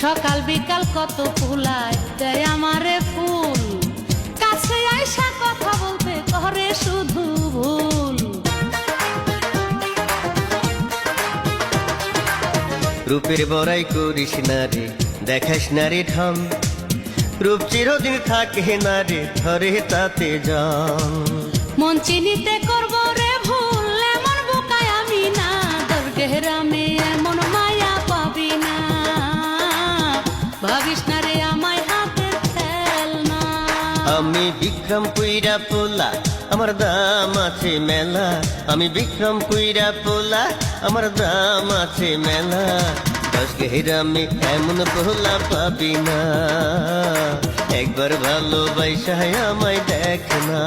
সকাল বিকাল কত ফুলায় দেয় আমারে ফুল, কাছে আইসা কথা বলতে করে শুধু ভুল। রূপের বড়াই করিস না রে, দেখাস না রে ঢং, রূপ চিরদিন থাকে না রে, ধরে তাতে জং। মন চিনিতে করব রে ভুল, এমন বোকায় আমি না, দরগেহরামে এমন মায়া পাবি না। ভাবিস না রে আমায় হাতের খেলনা। আমি বিক্রম পুইরা পোলা, আমার দাম আছে মেলা। আমি বিক্রম পুইরা পোলা, আমার দাম আছে মেলা। দশ গেরামে এমন পোলা পাবি না, একবার ভালোবাসায় আমায় দেখ না।